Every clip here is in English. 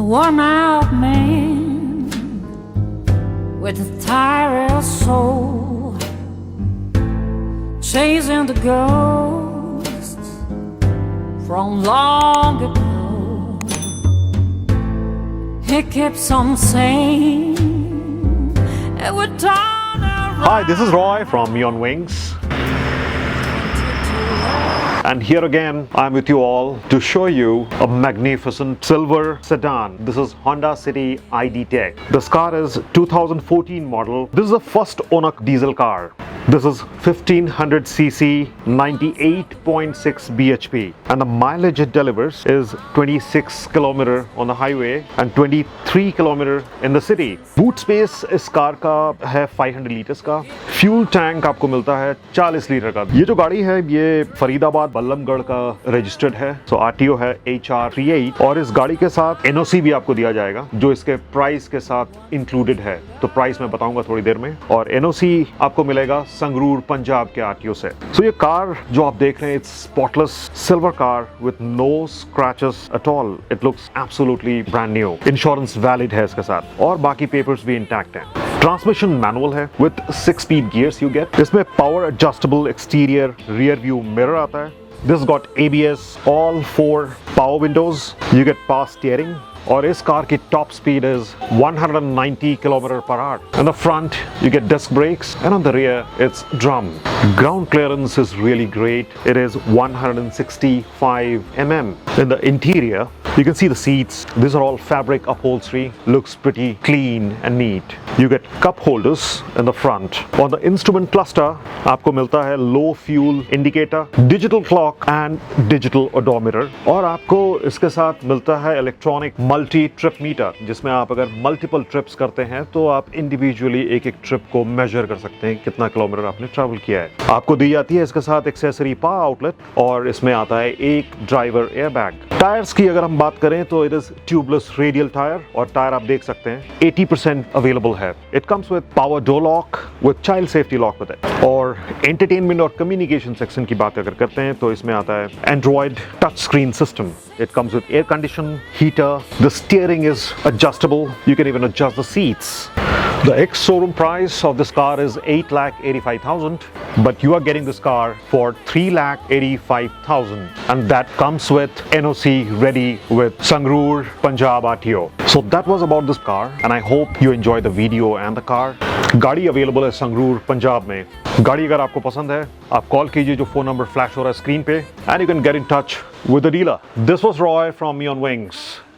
worn out man with a tired soul, chasing the ghosts from long ago. He keeps on saying it would turn around. Hi, this is Roy from MeOnWings. And here again, I'm with you all to show you a magnificent silver sedan. This is Hondacity ID Tech. This car is 2014 model. This is a first owner diesel car. This is 1500cc, 98.6 bhp, and the mileage it delivers is 26 km on the highway and 23 km in the city. Boot space इस car का है 500 litres का. Fuel tank आपको मिलता है 40 litre का. ये जो गाड़ी है ये फरीदाबाद बल्लमगढ़ का रजिस्टर्ड है. सो RTO है HR38 और इस गाड़ी के साथ NOC भी आपको दिया जाएगा जो इसके प्राइस के साथ इंक्लूडेड है. तो प्राइस मैं बताऊंगा थोड़ी देर में. और NOC आपको मिलेगा संगरूर पंजाब के RTO से. सो ये कार जो आप देख रहे हैं it's spotless silver car with no scratches at all. It looks absolutely brand new. Insurance valid है इसके साथ और बाकी पेपर्स भी इंटैक्ट हैं. ट्रांसमिशन मैनुअल है with 6 speed gears you get. इसमें power adjustable exterior rear view mirror आता है. This got ABS, all 4 power windows. You get power steering. और इस कार की top speed is 190 km/h. In the front you get disc brakes and on the rear it's drum. Ground clearance is really great. It is 165 mm. In the interior you can see the seats. These are all fabric upholstery. Looks pretty clean and neat. You get cup holders in the front. On the instrument cluster आपको मिलता है low fuel indicator, digital clock and digital odometer. और आपको इसके साथ मिलता है electronic multi trip meter, जिसमें आप अगर multiple trips करते हैं तो आप individually एक ट्रिप को measure कर सकते हैं कितना किलोमीटर आपने ट्रैवल किया है. आपको दी जाती है इसके साथ एक्सेसरी पावर आउटलेट और इसमें आता है एक ड्राइवर एयरबैग. टायर्स की अगर हम बात करें तो it is tubeless radial tyre और टायर आप देख सकते हैं 80% अवेलेबल है. It comes with power door lock with child safety lock with it. और एंटरटेनमेंट और कम्युनिकेशन सेक्शन की बात अगर करते हैं तो इसमें आता है Android touch screen system. It comes with air condition, heater. The steering is adjustable. You can even adjust the seats. The ex-showroom price of this car is 8,85,000, but you are getting this car for 3,85,000, and that comes with NOC ready with Sangrur Punjab RTO. So that was about this car, and I hope you enjoyed the video and the car. गाड़ी available है संगरूर पंजाब में. गाड़ी अगर आपको पसंद है आप call कीजिए जो फोन नंबर फ्लैश हो रहा है स्क्रीन पे, and you can get in touch with the dealer. This was Roy from MeOnWings.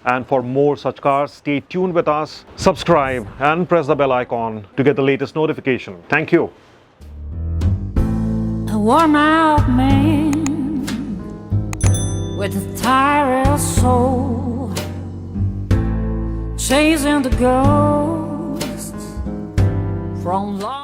And for more such cars, stay tuned with us, subscribe and press the bell icon to get the latest notification. Thank you. A worn out man with a tired soul, chasing the ghosts from long